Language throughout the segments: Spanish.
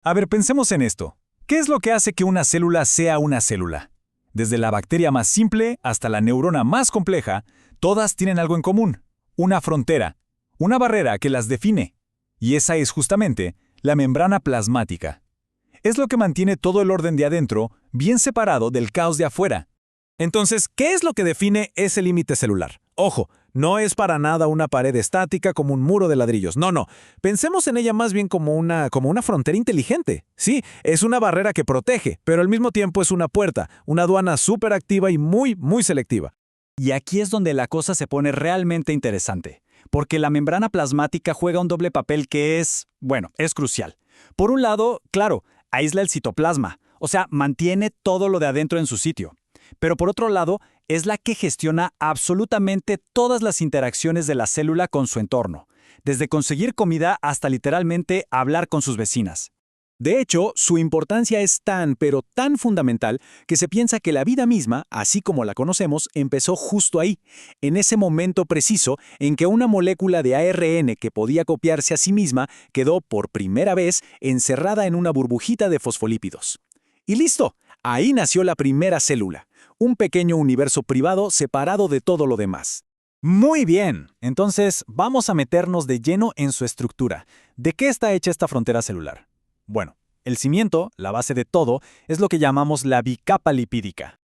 A ver, pensemos en esto. ¿Qué es lo que hace que una célula sea una célula? Desde la bacteria más simple hasta la neurona más compleja, todas tienen algo en común. Una frontera, una barrera que las define. Y esa es justamente la membrana plasmática. Es lo que mantiene todo el orden de adentro bien separado del caos de afuera. Entonces, ¿qué es lo que define ese límite celular? Ojo, no es para nada una pared estática como un muro de ladrillos. No, no. Pensemos en ella más bien como una frontera inteligente. Sí, es una barrera que protege, pero al mismo tiempo es una puerta, una aduana súper activa y muy, muy selectiva. Y aquí es donde la cosa se pone realmente interesante, porque la membrana plasmática juega un doble papel que es crucial. Por un lado, claro, aísla el citoplasma, o sea, mantiene todo lo de adentro en su sitio. Pero por otro lado, es la que gestiona absolutamente todas las interacciones de la célula con su entorno, desde conseguir comida hasta literalmente hablar con sus vecinas. De hecho, su importancia es tan, pero tan fundamental que se piensa que la vida misma, así como la conocemos, empezó justo ahí, en ese momento preciso en que una molécula de ARN que podía copiarse a sí misma quedó por primera vez encerrada en una burbujita de fosfolípidos. Y listo, ahí nació la primera célula. Un pequeño universo privado separado de todo lo demás. Muy bien, entonces vamos a meternos de lleno en su estructura. ¿De qué está hecha esta frontera celular? Bueno, el cimiento, la base de todo, es lo que llamamos la bicapa lipídica.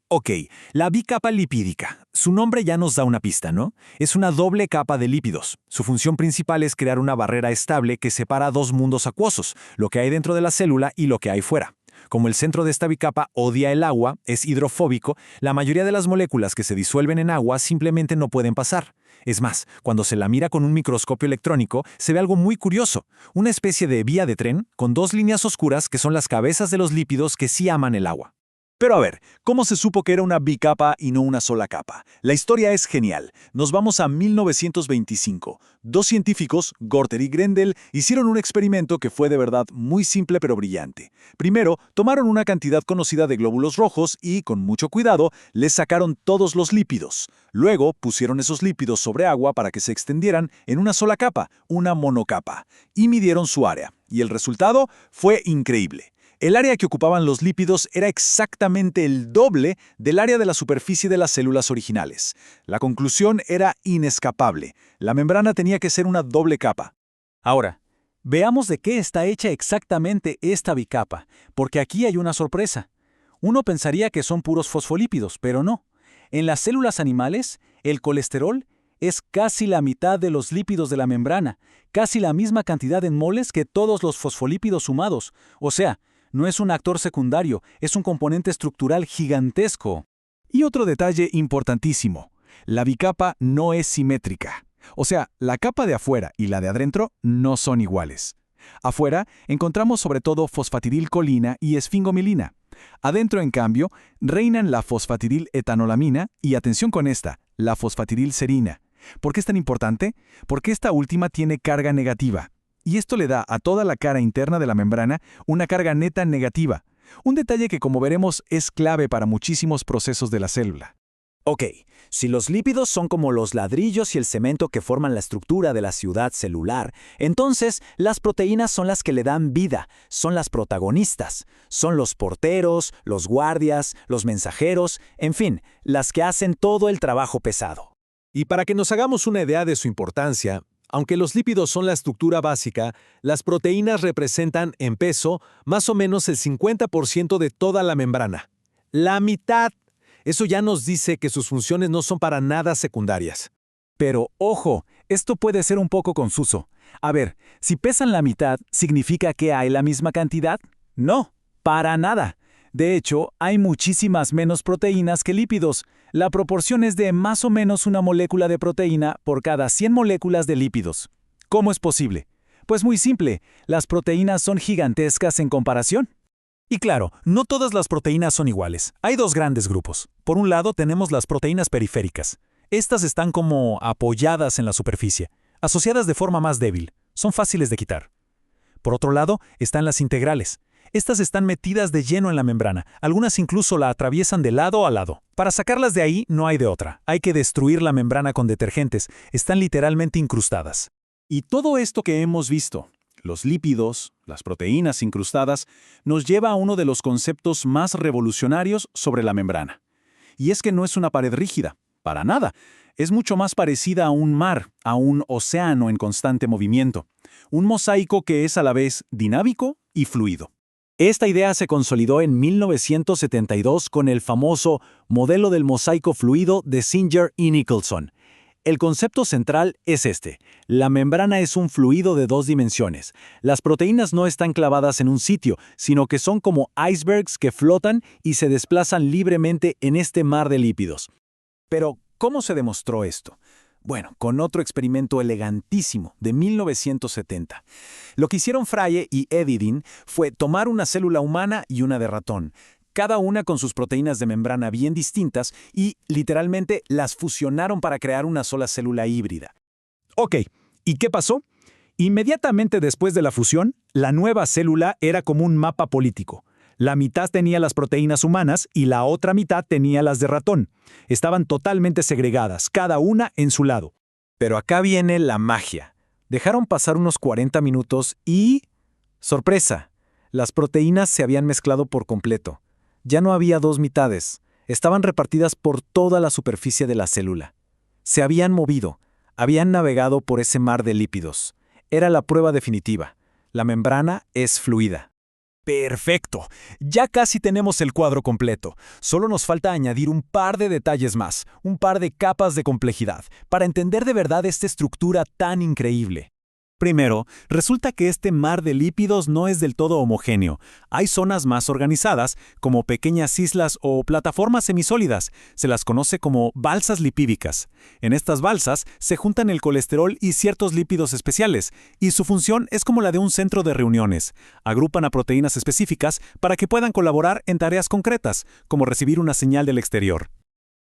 Ok, la bicapa lipídica. Su nombre ya nos da una pista, ¿no? Es una doble capa de lípidos. Su función principal es crear una barrera estable que separa dos mundos acuosos, lo que hay dentro de la célula y lo que hay fuera. Como el centro de esta bicapa odia el agua, es hidrofóbico, la mayoría de las moléculas que se disuelven en agua simplemente no pueden pasar. Es más, cuando se la mira con un microscopio electrónico, se ve algo muy curioso, una especie de vía de tren con dos líneas oscuras que son las cabezas de los lípidos que sí aman el agua. Pero a ver, ¿cómo se supo que era una bicapa y no una sola capa? La historia es genial. Nos vamos a 1925. Dos científicos, Gorter y Grendel, hicieron un experimento que fue de verdad muy simple pero brillante. Primero, tomaron una cantidad conocida de glóbulos rojos y, con mucho cuidado, les sacaron todos los lípidos. Luego, pusieron esos lípidos sobre agua para que se extendieran en una sola capa, una monocapa, y midieron su área. Y el resultado fue increíble. El área que ocupaban los lípidos era exactamente el doble del área de la superficie de las células originales. La conclusión era inescapable. La membrana tenía que ser una doble capa. Ahora, veamos de qué está hecha exactamente esta bicapa, porque aquí hay una sorpresa. Uno pensaría que son puros fosfolípidos, pero no. En las células animales, el colesterol es casi la mitad de los lípidos de la membrana, casi la misma cantidad en moles que todos los fosfolípidos sumados. O sea, no es un actor secundario, es un componente estructural gigantesco. Y otro detalle importantísimo, la bicapa no es simétrica. O sea, la capa de afuera y la de adentro no son iguales. Afuera encontramos sobre todo fosfatidilcolina y esfingomilina. Adentro, en cambio, reinan la fosfatidiletanolamina y, atención con esta, la fosfatidilserina. ¿Por qué es tan importante? Porque esta última tiene carga negativa. Y esto le da a toda la cara interna de la membrana una carga neta negativa. Un detalle que, como veremos, es clave para muchísimos procesos de la célula. Ok, si los lípidos son como los ladrillos y el cemento que forman la estructura de la ciudad celular, entonces las proteínas son las que le dan vida, son las protagonistas, son los porteros, los guardias, los mensajeros, en fin, las que hacen todo el trabajo pesado. Y para que nos hagamos una idea de su importancia, aunque los lípidos son la estructura básica, las proteínas representan, en peso, más o menos el 50% de toda la membrana. ¡La mitad! Eso ya nos dice que sus funciones no son para nada secundarias. Pero, ojo, esto puede ser un poco confuso. A ver, si pesan la mitad, ¿significa que hay la misma cantidad? No, para nada. De hecho, hay muchísimas menos proteínas que lípidos. La proporción es de más o menos una molécula de proteína por cada 100 moléculas de lípidos. ¿Cómo es posible? Pues muy simple, las proteínas son gigantescas en comparación. Y claro, no todas las proteínas son iguales. Hay dos grandes grupos. Por un lado tenemos las proteínas periféricas. Estas están como apoyadas en la superficie, asociadas de forma más débil. Son fáciles de quitar. Por otro lado están las integrales. Estas están metidas de lleno en la membrana, algunas incluso la atraviesan de lado a lado. Para sacarlas de ahí no hay de otra, hay que destruir la membrana con detergentes, están literalmente incrustadas. Y todo esto que hemos visto, los lípidos, las proteínas incrustadas, nos lleva a uno de los conceptos más revolucionarios sobre la membrana. Y es que no es una pared rígida, para nada. Es mucho más parecida a un mar, a un océano en constante movimiento. Un mosaico que es a la vez dinámico y fluido. Esta idea se consolidó en 1972 con el famoso modelo del mosaico fluido de Singer y Nicholson. El concepto central es este. La membrana es un fluido de 2 dimensiones. Las proteínas no están clavadas en un sitio, sino que son como icebergs que flotan y se desplazan libremente en este mar de lípidos. Pero, ¿cómo se demostró esto? Bueno, con otro experimento elegantísimo de 1970. Lo que hicieron Fraye y Edidin fue tomar una célula humana y una de ratón, cada una con sus proteínas de membrana bien distintas, y literalmente las fusionaron para crear una sola célula híbrida. Ok, ¿y qué pasó? Inmediatamente después de la fusión, la nueva célula era como un mapa político. La mitad tenía las proteínas humanas y la otra mitad tenía las de ratón. Estaban totalmente segregadas, cada una en su lado. Pero acá viene la magia. Dejaron pasar unos 40 minutos y... ¡sorpresa! Las proteínas se habían mezclado por completo. Ya no había 2 mitades. Estaban repartidas por toda la superficie de la célula. Se habían movido. Habían navegado por ese mar de lípidos. Era la prueba definitiva. La membrana es fluida. ¡Perfecto! Ya casi tenemos el cuadro completo. Solo nos falta añadir un par de detalles más, un par de capas de complejidad, para entender de verdad esta estructura tan increíble. Primero, resulta que este mar de lípidos no es del todo homogéneo. Hay zonas más organizadas, como pequeñas islas o plataformas semisólidas. Se las conoce como balsas lipídicas. En estas balsas se juntan el colesterol y ciertos lípidos especiales, y su función es como la de un centro de reuniones. Agrupan a proteínas específicas para que puedan colaborar en tareas concretas, como recibir una señal del exterior.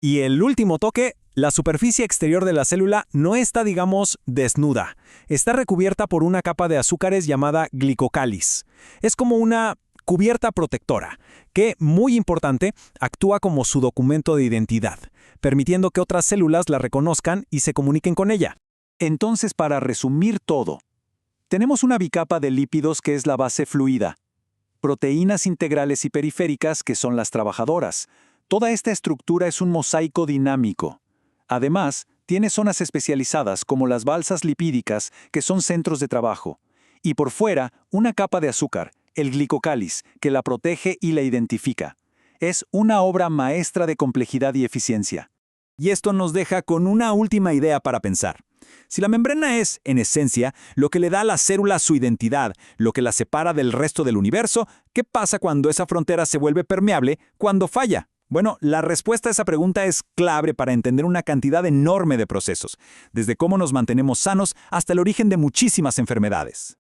Y el último toque, la superficie exterior de la célula no está, digamos, desnuda. Está recubierta por una capa de azúcares llamada glicocális. Es como una cubierta protectora, que, muy importante, actúa como su documento de identidad, permitiendo que otras células la reconozcan y se comuniquen con ella. Entonces, para resumir todo, tenemos una bicapa de lípidos que es la base fluida, proteínas integrales y periféricas que son las trabajadoras. Toda esta estructura es un mosaico dinámico. Además, tiene zonas especializadas como las balsas lipídicas, que son centros de trabajo. Y por fuera, una capa de azúcar, el glicocális, que la protege y la identifica. Es una obra maestra de complejidad y eficiencia. Y esto nos deja con una última idea para pensar. Si la membrana es, en esencia, lo que le da a la célula su identidad, lo que la separa del resto del universo, ¿qué pasa cuando esa frontera se vuelve permeable, cuando falla? Bueno, la respuesta a esa pregunta es clave para entender una cantidad enorme de procesos, desde cómo nos mantenemos sanos hasta el origen de muchísimas enfermedades.